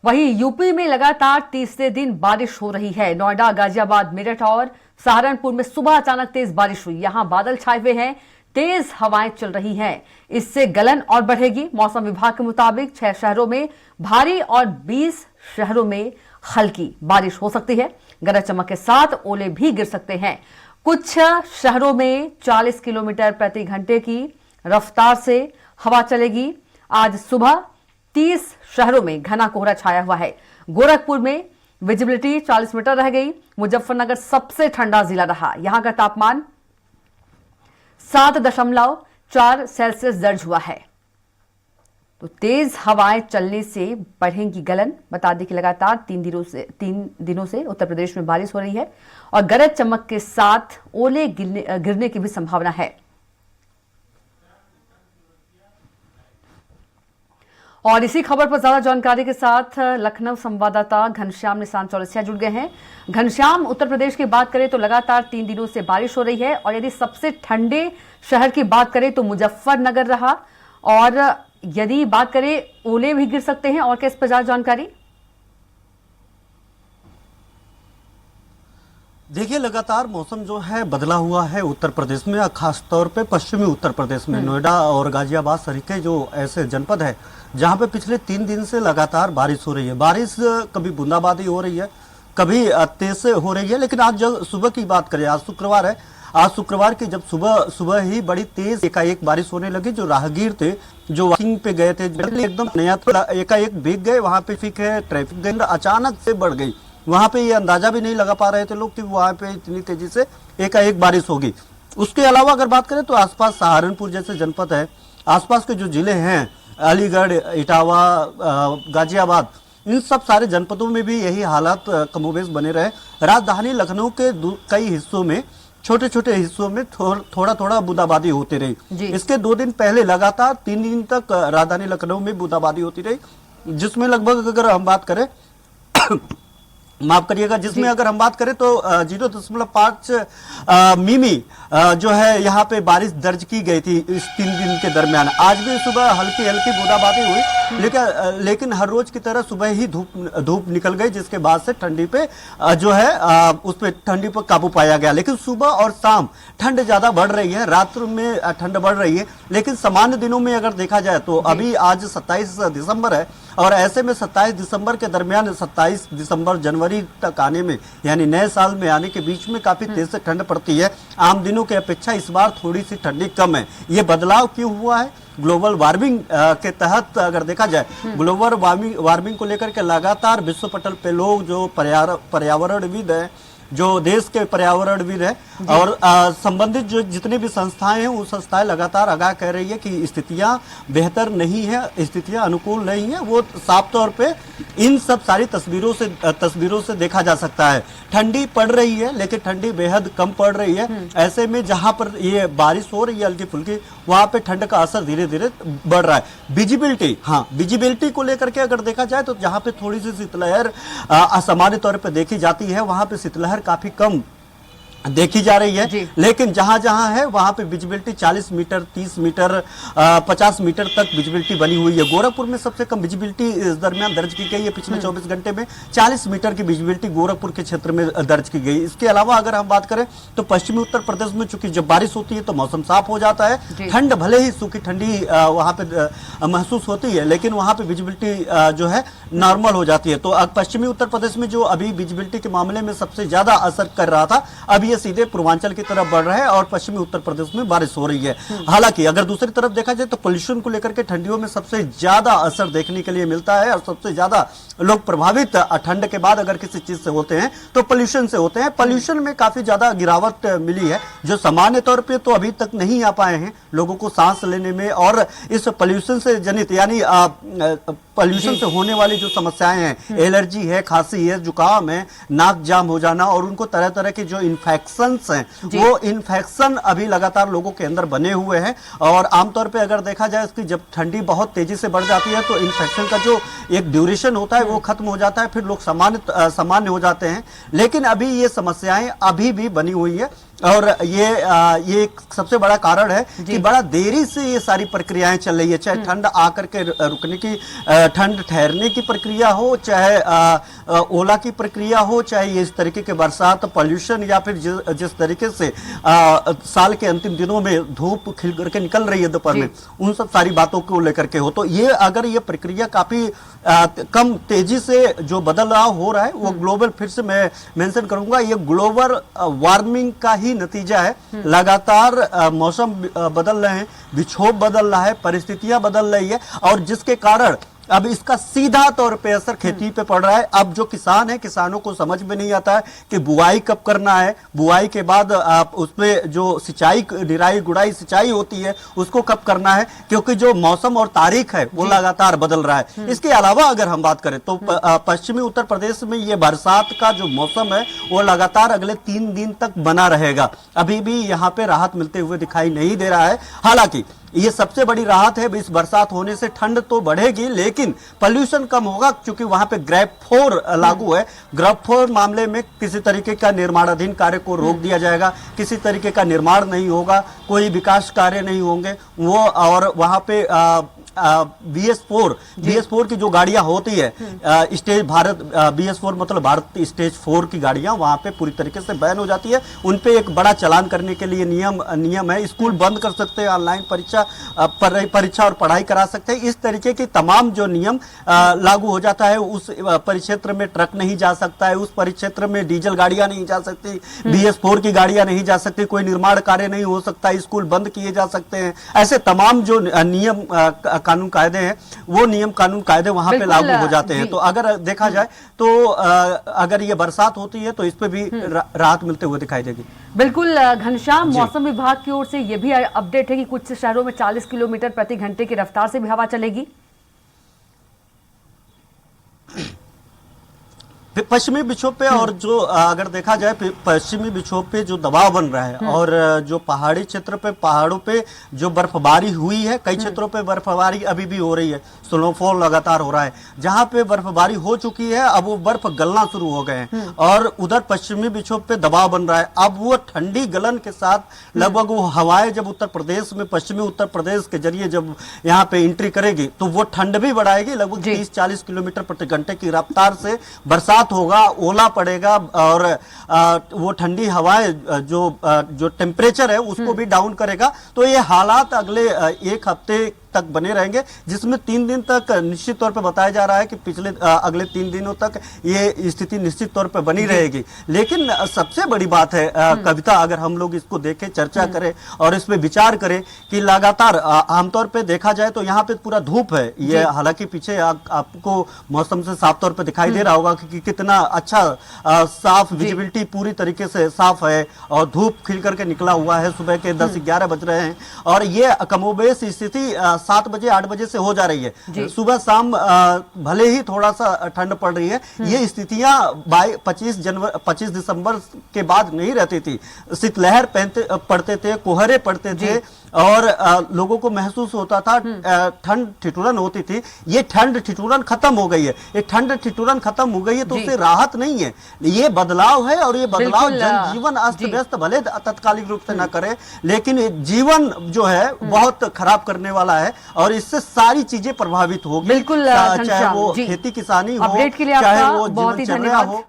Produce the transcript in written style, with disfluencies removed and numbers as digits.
वहीं यूपी में लगातार तीसरे दिन बारिश हो रही है। नोएडा, गाजियाबाद, मेरठ और सहारनपुर में सुबह अचानक तेज बारिश हुई। यहां बादल छाए हुए हैं, तेज हवाएं चल रही हैं। इससे गलन और बढ़ेगी। मौसम विभाग के मुताबिक 6 शहरों में भारी और 20 शहरों में हल्की बारिश हो सकती है। गरज चमक के साथ ओले भी गिर सकते हैं। कुछ शहरों में 40 किलोमीटर प्रति घंटे की रफ्तार से हवा चलेगी। आज सुबह 30 शहरों में घना कोहरा छाया हुआ है। गोरखपुर में विजिबिलिटी 40 मीटर रह गई। मुजफ्फरनगर सबसे ठंडा जिला रहा। यहां का तापमान 7.4 सेल्सियस दर्ज हुआ है। तो तेज हवाएं चलने से बढ़ेगी गलन। बता दें कि लगातार 3 दिनों से उत्तर प्रदेश में बारिश हो रही है और गरज चमक के साथ ओले गिरने की भी संभावना है। और इसी खबर पर ज्यादा जानकारी के साथ लखनऊ संवाददाता घनश्याम निशांत चौरसिया जुड़ गए हैं। घनश्याम, उत्तर प्रदेश की बात करें तो लगातार 3 दिनों से बारिश हो रही है और यदि सबसे ठंडे शहर की बात करें तो मुजफ्फरनगर रहा, और यदि बात करें ओले भी गिर सकते हैं। और क्या इस पर ज्यादा जानकारी? देखिए, लगातार मौसम जो है बदला हुआ है उत्तर प्रदेश में, खास तौर पे पश्चिमी उत्तर प्रदेश में। नोएडा और गाजियाबाद सरीखे जो ऐसे जनपद है जहां पे पिछले 3 दिन से लगातार बारिश हो रही है। बारिश कभी बूंदाबांदी हो रही है, कभी तेज से हो रही है। लेकिन आज जब सुबह की बात करें, आज शुक्रवार है, आज शुक्रवार की जब सुबह ही बड़ी तेज एकाएक बारिश होने लगी। जो राहगीर थे, जो वॉकिंग पे गए थे, एकदम नया एकाएक भीग गए। वहां पे ट्रैफिक अचानक से बढ़ गई। वहां पे ये अंदाजा भी नहीं लगा पा रहे थे लोग कि वहां पे इतनी तेजी से एकाएक बारिश होगी। उसके अलावा अगर बात करें तो आसपास सहारनपुर जैसे जनपद है, आसपास के जो जिले हैं, अलीगढ़, इटावा, गाजियाबाद, इन सब सारे जनपदों में भी यही हालात कमोबेश बने रहे। राजधानी लखनऊ के कई हिस्सों में, छोटे छोटे हिस्सों में थोड़ा थोड़ा बूंदाबांदी होती रही। इसके 2 दिन पहले लगातार 3 दिन तक राजधानी लखनऊ में बूंदाबांदी होती रही, जिसमें लगभग अगर हम बात करें माफ करिएगा, जिसमें अगर हम बात करें तो 0.5 मिमी जो है यहाँ पे बारिश दर्ज की गई थी इस 3 दिन के दरमियान। आज भी सुबह हल्की हल्की बूंदाबांदी हुई, लेकिन हर रोज की तरह सुबह ही धूप निकल गई, जिसके बाद से ठंडी पे जो है उस पे ठंडी पर काबू पाया गया। लेकिन सुबह और शाम ठंड ज्यादा बढ़ रही है, रात में ठंड बढ़ रही है। लेकिन सामान्य दिनों में अगर देखा जाए तो अभी आज 27 दिसंबर है और ऐसे में 27 दिसंबर के दरमियान 27 दिसंबर जनवरी तक आने में, यानी नए साल में आने के बीच में काफी तेज से ठंड पड़ती है। आम दिनों की अपेक्षा इस बार थोड़ी सी ठंडी कम है। ये बदलाव क्यों हुआ है? ग्लोबल वार्मिंग के तहत अगर देखा जाए, ग्लोबल वार्मिंग को लेकर के लगातार विश्व पटल पे लोग जो पर्यावरणविद है, जो देश के पर्यावरणविद है और संबंधित जो जितनी भी संस्थाएं हैं, वो संस्थाएं लगातार आगाह कह रही है कि स्थितियां बेहतर नहीं है, स्थितियां अनुकूल नहीं है। वो साफ तौर पे इन सब सारी तस्वीरों से देखा जा सकता है। ठंडी पड़ रही है, लेकिन ठंडी बेहद कम पड़ रही है। ऐसे में जहां पर ये बारिश हो रही है हल्की फुल्की, वहां पे ठंड का असर धीरे धीरे बढ़ रहा है। विजिबिलिटी को लेकर के अगर देखा जाए तो जहां पे थोड़ी सी शीतलहर असामान्य तौर पर देखी जाती है, वहां पे शीतलहर काफी कम देखी जा रही है। लेकिन जहां जहां है वहां पे विजिबिलिटी 40 मीटर, 30 मीटर, 50 मीटर तक विजिबिलिटी बनी हुई है। गोरखपुर में सबसे कम विजिबिलिटी इस दरमियान दर्ज की गई है। पिछले 24 घंटे में 40 मीटर की विजिबिलिटी गोरखपुर के क्षेत्र में दर्ज की गई। इसके अलावा अगर हम बात करें तो पश्चिमी उत्तर प्रदेश में चूंकि जब बारिश होती है तो मौसम साफ हो जाता है। ठंड भले ही सूखी ठंडी वहां पे महसूस होती है, लेकिन वहां पे विजिबिलिटी जो है नॉर्मल हो जाती है। तो पश्चिमी उत्तर प्रदेश में जो अभी विजिबिलिटी के मामले में सबसे ज्यादा असर कर रहा था, अभी ये सीधे पूर्वांचल की तरफ बढ़ रहा है और पश्चिमी उत्तर प्रदेश में बारिश हो रही है। हालांकि अगर दूसरी तरफ देखा जाए तो पोल्यूशन को लेकर के ठंडियों में सबसे ज्यादा असर देखने के लिए मिलता है और सबसे ज्यादा लोग प्रभावित ठंड के बाद अगर किसी चीज से होते हैं तो पोल्यूशन से होते हैं। पोल्यूशन में काफी ज्यादा गिरावट मिली है, जो सामान्य तौर पे तो अभी तक नहीं आ पाए हैं लोगों को सांस लेने में। और इस पोल्यूशन से जनित यानी पोल्यूशन से होने वाली जो समस्याएं हैं, एलर्जी है, खांसी है, जुकाम है, नाक जाम हो जाना और उनको तरह तरह के जो इन्फेक्शंस हैं, वो इन्फेक्शन अभी लगातार लोगों के अंदर बने हुए हैं। और आमतौर पे अगर देखा जाए इसकी जब ठंडी बहुत तेजी से बढ़ जाती है तो इन्फेक्शन का जो एक ड्यूरेशन होता है वो खत्म हो जाता है, फिर लोग सामान्य हो जाते हैं। लेकिन अभी ये समस्याएं अभी भी बनी हुई है और ये एक सबसे बड़ा कारण है कि बड़ा देरी से ये सारी प्रक्रियाएं चल रही है, चाहे ठंड आकर के रुकने की, ठंड ठहरने की प्रक्रिया हो, चाहे ओला की प्रक्रिया हो, चाहे ये इस तरीके के बरसात, पॉल्यूशन, या फिर जिस तरीके से साल के अंतिम दिनों में धूप खिल करके निकल रही है दोपहर में, उन सब सारी बातों को लेकर के हो। तो ये अगर ये प्रक्रिया काफी कम तेजी से जो बदलाव हो रहा है वो ग्लोबल, फिर से मैं मेंशन करूंगा, ये ग्लोबल वार्मिंग का ही नतीजा है। लगातार मौसम बदल रहे हैं, विक्षोभ बदल रहा है, परिस्थितियां बदल रही है, और जिसके कारण अब इसका सीधा तौर पे असर खेती पे पड़ रहा है। अब जो किसान है, किसानों को समझ में नहीं आता है कि बुआई कब करना है, बुआई के बाद उसमें जो सिंचाई, निराई गुड़ाई सिंचाई होती है उसको कब करना है, क्योंकि जो मौसम और तारीख है वो लगातार बदल रहा है। इसके अलावा अगर हम बात करें तो पश्चिमी उत्तर प्रदेश में ये बरसात का जो मौसम है वो लगातार अगले 3 दिन तक बना रहेगा। अभी भी यहाँ पे राहत मिलते हुए दिखाई नहीं दे रहा है। हालांकि ये सबसे बड़ी राहत है, इस बरसात होने से ठंड तो बढ़ेगी लेकिन पॉल्यूशन कम होगा, क्योंकि वहां पे ग्रेप 4 लागू है। ग्रेप 4 मामले में किसी तरीके का निर्माणाधीन कार्य को रोक दिया जाएगा, किसी तरीके का निर्माण नहीं होगा, कोई विकास कार्य नहीं होंगे वो, और वहां पे BS4 की जो गाड़ियां होती है, स्टेज भारत, BS4 मतलब भारत स्टेज 4 की गाड़ियां वहां पे पूरी तरीके से बैन हो जाती है। उन पे एक बड़ा चालान करने के लिए नियम है। स्कूल बंद कर सकते हैं, ऑनलाइन परीक्षा और पढ़ाई करा सकते हैं। इस तरीके की तमाम जो नियम लागू हो जाता है। उस परिक्षेत्र में ट्रक नहीं जा सकता है, उस परिक्षेत्र में डीजल गाड़ियां नहीं जा सकती, BS4 की गाड़ियां नहीं जा सकती, कोई निर्माण कार्य नहीं हो सकता, स्कूल बंद किए जा सकते हैं। ऐसे तमाम जो नियम कानून कायदे हैं वो नियम कानून कायदे वहां पे लागू हो जाते हैं। तो अगर देखा जाए तो अगर ये बरसात होती है तो इस पे भी राहत मिलते हुए दिखाई देगी। बिल्कुल घनश्याम, मौसम विभाग की ओर से यह भी अपडेट है कि कुछ शहरों में 40 किलोमीटर प्रति घंटे की रफ्तार से भी हवा चलेगी। पश्चिमी विक्षोभ पे, और जो अगर देखा जाए पश्चिमी विक्षोभ पे जो दबाव बन रहा है, और जो पहाड़ी क्षेत्र पे, पहाड़ों पे जो बर्फबारी हुई है, कई क्षेत्रों पे बर्फबारी अभी भी हो रही है, स्नोफॉल लगातार हो रहा है। जहां पे बर्फबारी हो चुकी है अब वो बर्फ गलना शुरू हो गए हैं, और उधर पश्चिमी विक्षोभ पे दबाव बन रहा है। अब वो ठंडी गलन के साथ लगभग वो हवाएं जब उत्तर प्रदेश में, पश्चिमी उत्तर प्रदेश के जरिए जब यहाँ पे एंट्री करेगी तो वो ठंड भी बढ़ाएगी। लगभग 30-40 किलोमीटर प्रति घंटे की रफ्तार से बरसात होगा, ओला पड़ेगा, और वो ठंडी हवाएं जो टेम्परेचर है उसको भी डाउन करेगा। तो ये हालात अगले 1 हफ्ते तक बने रहेंगे, जिसमें 3 दिन तक निश्चित तौर पे बताया जा रहा है कि अगले 3 दिनों तक ये स्थिति निश्चित तौर पे बनी रहेगी। लेकिन सबसे बड़ी बात है कविता, अगर हम लोग इसको देखें, चर्चा करें और इस पे विचार करें कि लगातार आमतौर पे देखा जाए तो यहाँ पे पूरा धूप है। ये हालांकि पीछे आपको मौसम से साफ तौर पे दिखाई दे रहा होगा कि कितना अच्छा साफ विजिबिलिटी पूरी तरीके से साफ है, और धूप खिल करके निकला हुआ है। सुबह के 10-11 बज रहे हैं और ये कमोबेश स्थिति 7 बजे 8 बजे से हो जा रही है। सुबह शाम भले ही थोड़ा सा ठंड पड़ रही है, ये स्थितियां 25 दिसंबर के बाद नहीं रहती थी। शीतलहर पड़ते थे, कोहरे पड़ते थे, और लोगों को महसूस होता था, ठंड ठिठुरन होती थी। ये ठंड ठिठुरन खत्म हो गई है। ये ठंड ठिठुरन खत्म हो गई है तो उससे राहत नहीं है, ये बदलाव है। और ये बदलाव जनजीवन अस्त व्यस्त भले तत्कालिक रूप से न करे, लेकिन जीवन जो है बहुत खराब करने वाला है, और इससे सारी चीजें प्रभावित होगी। बिल्कुल, चाहे वो खेती किसानी हो, चाहे वो जीवनचर्या हो।